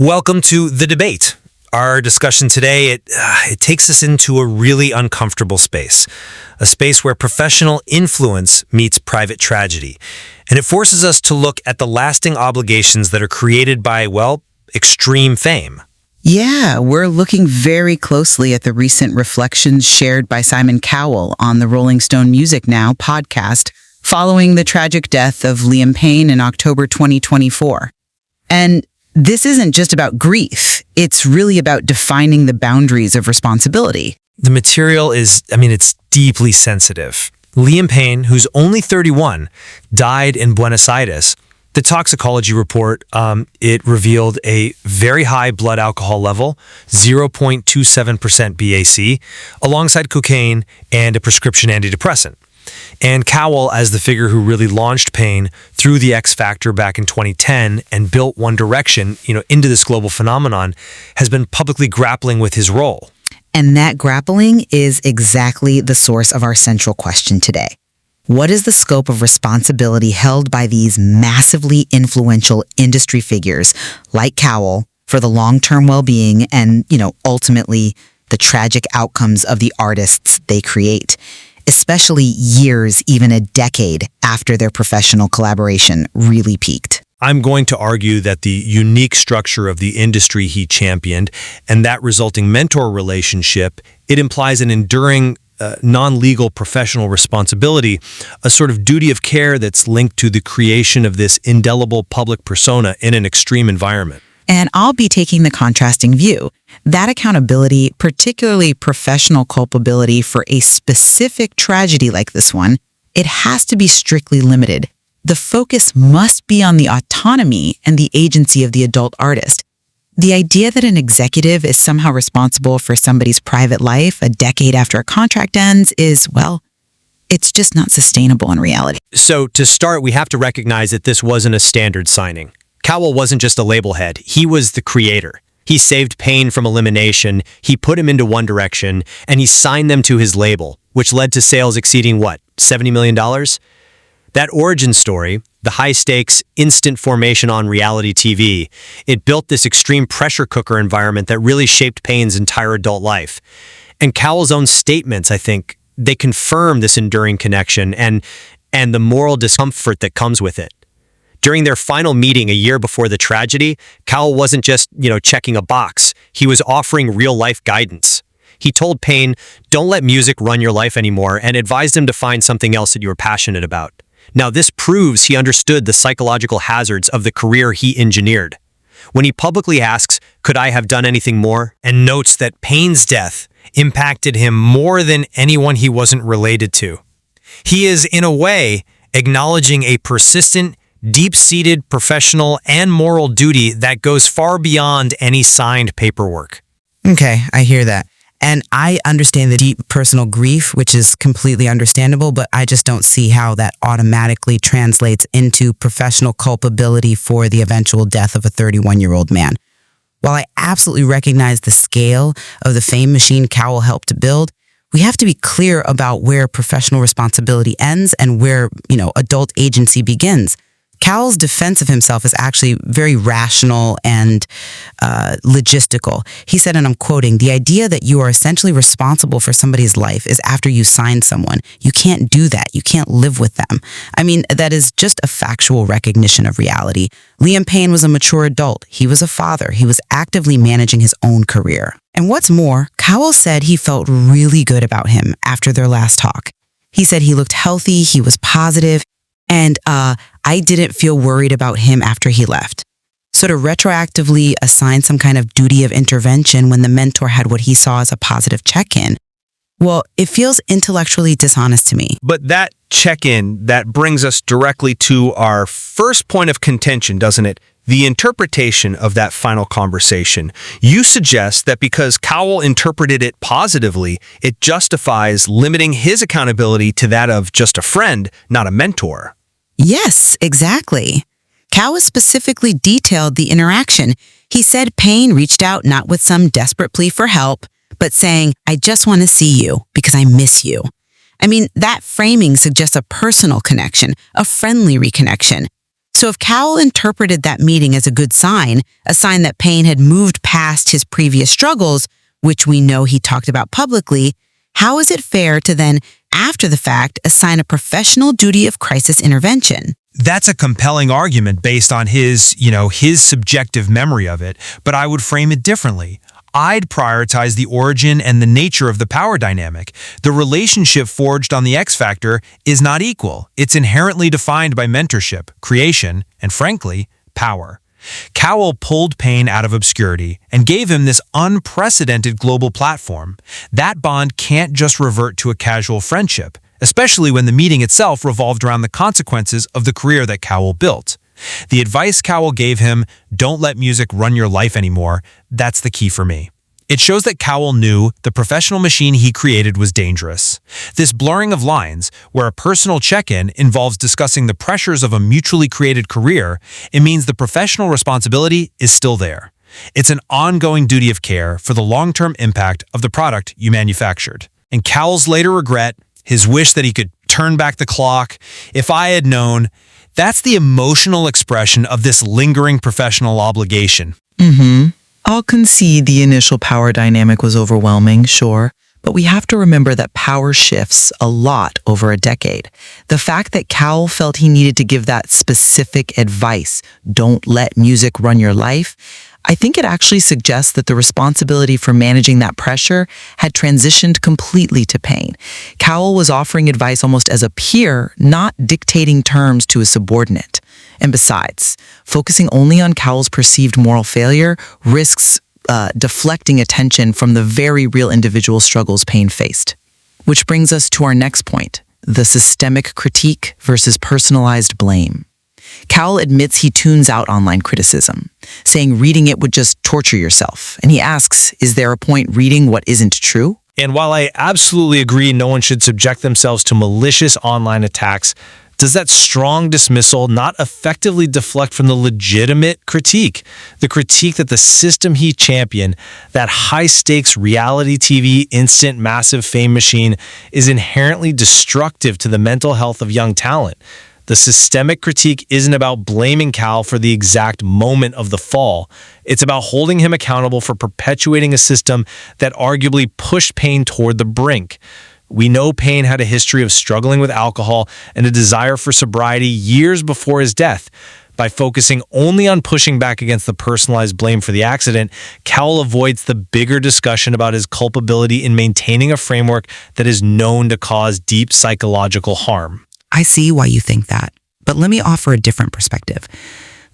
Welcome to The Debate. Our discussion today, it takes us into a really uncomfortable space, a space where professional influence meets private tragedy. And it forces us to look at the lasting obligations that are created by, well, extreme fame. Yeah, we're looking very closely at the recent reflections shared by Simon Cowell on the Rolling Stone Music Now podcast following the tragic death of Liam Payne in October 2024. And this isn't just about grief. It's really about defining the boundaries of responsibility. The material it's deeply sensitive. Liam Payne, who's only 31, died in Buenos Aires. The toxicology report, it revealed a very high blood alcohol level, 0.27% BAC, alongside cocaine and a prescription antidepressant. And Cowell, as the figure who really launched Payne through the X Factor back in 2010 and built One Direction, into this global phenomenon, has been publicly grappling with his role. And that grappling is exactly the source of our central question today. What is the scope of responsibility held by these massively influential industry figures like Cowell for the long-term well-being and, ultimately the tragic outcomes of the artists they create, especially years, even a decade after their professional collaboration really peaked? I'm going to argue that the unique structure of the industry he championed and that resulting mentor relationship, it implies an enduring non-legal professional responsibility, a sort of duty of care that's linked to the creation of this indelible public persona in an extreme environment. And I'll be taking the contrasting view. That accountability, particularly professional culpability for a specific tragedy like this one, it has to be strictly limited. The focus must be on the autonomy and the agency of the adult artist. The idea that an executive is somehow responsible for somebody's private life a decade after a contract ends is, well, it's just not sustainable in reality. So to start, we have to recognize that this wasn't a standard signing. Cowell wasn't just a label head. He was the creator. He saved Payne from elimination, he put him into One Direction, and he signed them to his label, which led to sales exceeding, $70 million? That origin story, the high-stakes, instant formation on reality TV, it built this extreme pressure cooker environment that really shaped Payne's entire adult life. And Cowell's own statements, I think, they confirm this enduring connection and the moral discomfort that comes with it. During their final meeting a year before the tragedy, Cowell wasn't just, checking a box. He was offering real-life guidance. He told Payne, don't let music run your life anymore, and advised him to find something else that you were passionate about. Now, this proves he understood the psychological hazards of the career he engineered. When he publicly asks, could I have done anything more? And notes that Payne's death impacted him more than anyone he wasn't related to. He is, in a way, acknowledging a persistent, deep-seated professional and moral duty that goes far beyond any signed paperwork. Okay, I hear that. And I understand the deep personal grief, which is completely understandable, but I just don't see how that automatically translates into professional culpability for the eventual death of a 31-year-old man. While I absolutely recognize the scale of the fame machine Cowell helped to build, we have to be clear about where professional responsibility ends and where, adult agency begins. Cowell's defense of himself is actually very rational and logistical. He said, and I'm quoting, the idea that you are essentially responsible for somebody's life is after you sign someone. You can't do that. You can't live with them. That is just a factual recognition of reality. Liam Payne was a mature adult. He was a father. He was actively managing his own career. And what's more, Cowell said he felt really good about him after their last talk. He said he looked healthy, he was positive, and I didn't feel worried about him after he left. So to retroactively assign some kind of duty of intervention when the mentor had what he saw as a positive check-in, well, it feels intellectually dishonest to me. But that check-in, that brings us directly to our first point of contention, doesn't it? The interpretation of that final conversation. You suggest that because Cowell interpreted it positively, it justifies limiting his accountability to that of just a friend, not a mentor. Yes, exactly. Cowell specifically detailed the interaction. He said Payne reached out not with some desperate plea for help, but saying, I just want to see you because I miss you. That framing suggests a personal connection, a friendly reconnection. So if Cowell interpreted that meeting as a good sign, a sign that Payne had moved past his previous struggles, which we know he talked about publicly, how is it fair to then, after the fact, assign a professional duty of crisis intervention? That's a compelling argument based on his subjective memory of it, but I would frame it differently. I'd prioritize the origin and the nature of the power dynamic. The relationship forged on the X Factor is not equal. It's inherently defined by mentorship, creation, and frankly, power. Cowell pulled Payne out of obscurity and gave him this unprecedented global platform. That bond can't just revert to a casual friendship, especially when the meeting itself revolved around the consequences of the career that Cowell built. The advice Cowell gave him, don't let music run your life anymore, that's the key for me. It shows that Cowell knew the professional machine he created was dangerous. This blurring of lines, where a personal check-in involves discussing the pressures of a mutually created career, it means the professional responsibility is still there. It's an ongoing duty of care for the long-term impact of the product you manufactured. And Cowell's later regret, his wish that he could turn back the clock, if I had known, that's the emotional expression of this lingering professional obligation. I'll concede the initial power dynamic was overwhelming, sure, but we have to remember that power shifts a lot over a decade. The fact that Cowell felt he needed to give that specific advice, don't let music run your life, I think it actually suggests that the responsibility for managing that pressure had transitioned completely to Payne. Cowell was offering advice almost as a peer, not dictating terms to a subordinate. And besides, focusing only on Cowell's perceived moral failure risks deflecting attention from the very real individual struggles Payne faced. Which brings us to our next point, the systemic critique versus personalized blame. Cowell admits he tunes out online criticism, saying reading it would just torture yourself. And he asks, is there a point reading what isn't true? And while I absolutely agree no one should subject themselves to malicious online attacks, does that strong dismissal not effectively deflect from the legitimate critique? The critique that the system he championed, that high-stakes reality TV instant massive fame machine, is inherently destructive to the mental health of young talent. The systemic critique isn't about blaming Cowell for the exact moment of the fall. It's about holding him accountable for perpetuating a system that arguably pushed Payne toward the brink. We know Payne had a history of struggling with alcohol and a desire for sobriety years before his death. By focusing only on pushing back against the personalized blame for the accident, Cowell avoids the bigger discussion about his culpability in maintaining a framework that is known to cause deep psychological harm. I see why you think that, but let me offer a different perspective.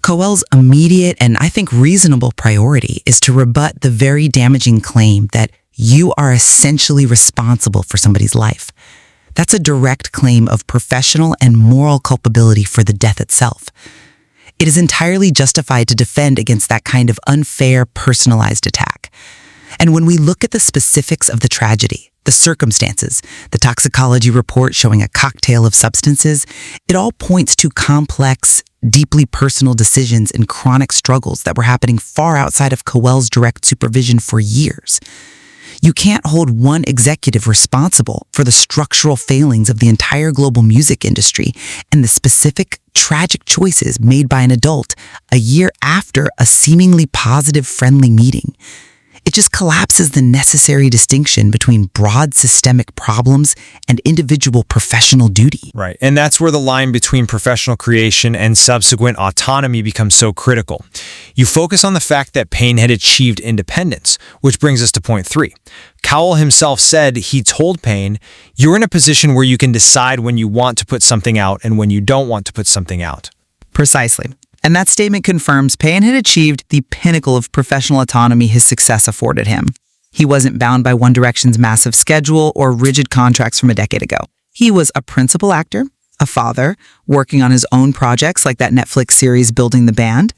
Cowell's immediate and I think reasonable priority is to rebut the very damaging claim that you are essentially responsible for somebody's life. That's a direct claim of professional and moral culpability for the death itself. It is entirely justified to defend against that kind of unfair, personalized attack. And when we look at the specifics of the tragedy, the circumstances, the toxicology report showing a cocktail of substances, it all points to complex, deeply personal decisions and chronic struggles that were happening far outside of Cowell's direct supervision for years. You can't hold one executive responsible for the structural failings of the entire global music industry and the specific tragic choices made by an adult a year after a seemingly positive, friendly meeting. It just collapses the necessary distinction between broad systemic problems and individual professional duty. Right, and that's where the line between professional creation and subsequent autonomy becomes so critical. You focus on the fact that Payne had achieved independence, which brings us to point 3. Cowell himself said he told Payne, you're in a position where you can decide when you want to put something out and when you don't want to put something out. Precisely. And that statement confirms Payne had achieved the pinnacle of professional autonomy his success afforded him. He wasn't bound by One Direction's massive schedule or rigid contracts from a decade ago. He was a principal actor, a father, working on his own projects like that Netflix series Building the Band.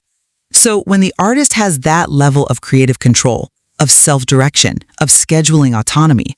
So when the artist has that level of creative control, of self-direction, of scheduling autonomy,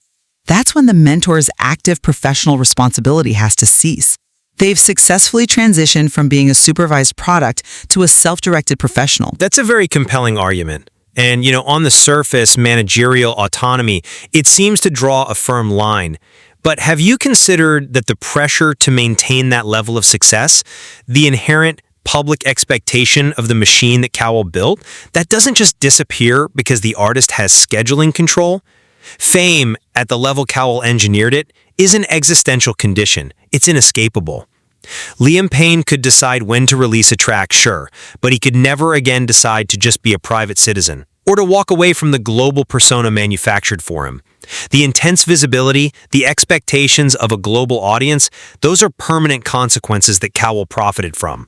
that's when the mentor's active professional responsibility has to cease. They've successfully transitioned from being a supervised product to a self-directed professional. That's a very compelling argument. And, on the surface, managerial autonomy, it seems to draw a firm line. But have you considered that the pressure to maintain that level of success, the inherent public expectation of the machine that Cowell built, that doesn't just disappear because the artist has scheduling control. Fame, at the level Cowell engineered it, is an existential condition. It's inescapable. Liam Payne could decide when to release a track, sure, but he could never again decide to just be a private citizen, or to walk away from the global persona manufactured for him. The intense visibility, the expectations of a global audience, those are permanent consequences that Cowell profited from.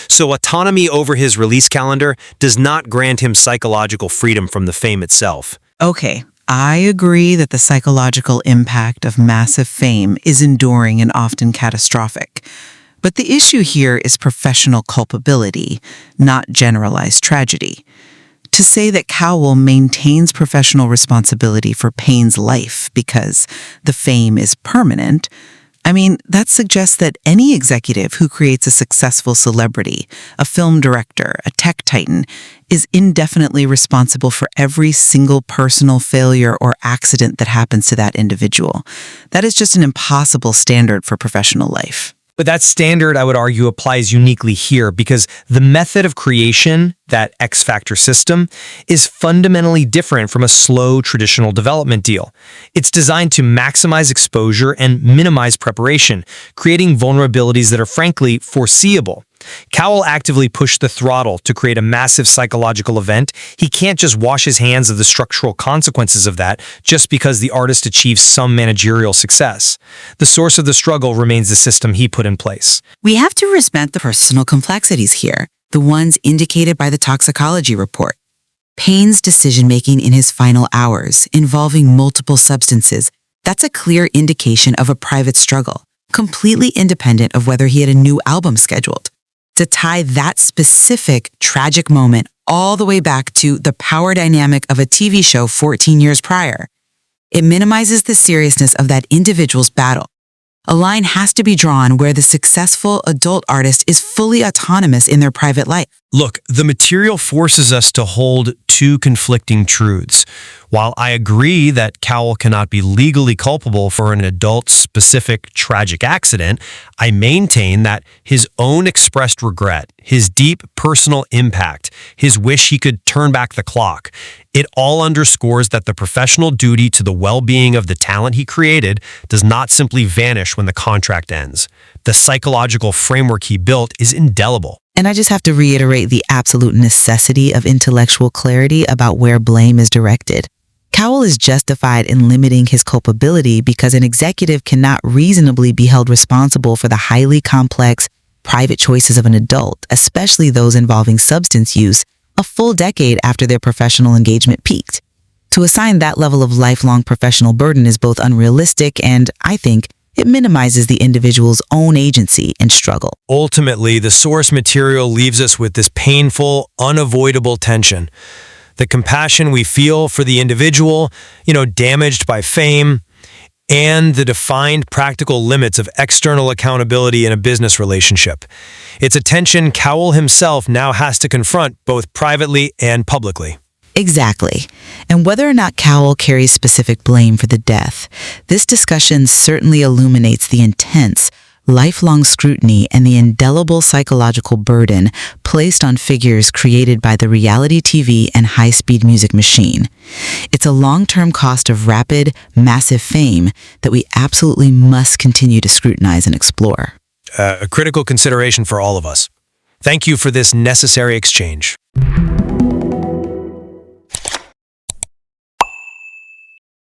So autonomy over his release calendar does not grant him psychological freedom from the fame itself. Okay, I agree that the psychological impact of massive fame is enduring and often catastrophic. But the issue here is professional culpability, not generalized tragedy. To say that Cowell maintains professional responsibility for Payne's life because the fame is permanent, I mean, that suggests that any executive who creates a successful celebrity, a film director, a tech titan, is indefinitely responsible for every single personal failure or accident that happens to that individual. That is just an impossible standard for professional life. But that standard, I would argue, applies uniquely here because the method of creation, that X Factor system, is fundamentally different from a slow traditional development deal. It's designed to maximize exposure and minimize preparation, creating vulnerabilities that are frankly foreseeable. Cowell actively pushed the throttle to create a massive psychological event. He can't just wash his hands of the structural consequences of that just because the artist achieves some managerial success. The source of the struggle remains the system he put in place. We have to respect the personal complexities here, the ones indicated by the toxicology report. Payne's decision-making in his final hours, involving multiple substances, that's a clear indication of a private struggle, completely independent of whether he had a new album scheduled. To tie that specific tragic moment all the way back to the power dynamic of a TV show 14 years prior, it minimizes the seriousness of that individual's battle. A line has to be drawn where the successful adult artist is fully autonomous in their private life. Look, the material forces us to hold two conflicting truths. While I agree that Cowell cannot be legally culpable for an adult-specific tragic accident, I maintain that his own expressed regret, his deep personal impact, his wish he could turn back the clock, it all underscores that the professional duty to the well-being of the talent he created does not simply vanish when the contract ends. The psychological framework he built is indelible. And I just have to reiterate the absolute necessity of intellectual clarity about where blame is directed. Cowell is justified in limiting his culpability because an executive cannot reasonably be held responsible for the highly complex, private choices of an adult, especially those involving substance use, a full decade after their professional engagement peaked. To assign that level of lifelong professional burden is both unrealistic and, I think, it minimizes the individual's own agency and struggle. Ultimately, the source material leaves us with this painful, unavoidable tension. The compassion we feel for the individual, damaged by fame, and the defined practical limits of external accountability in a business relationship. It's a tension Cowell himself now has to confront both privately and publicly. Exactly. And whether or not Cowell carries specific blame for the death, this discussion certainly illuminates the intense, lifelong scrutiny and the indelible psychological burden placed on figures created by the reality TV and high-speed music machine. It's a long-term cost of rapid, massive fame that we absolutely must continue to scrutinize and explore. A critical consideration for all of us. Thank you for this necessary exchange.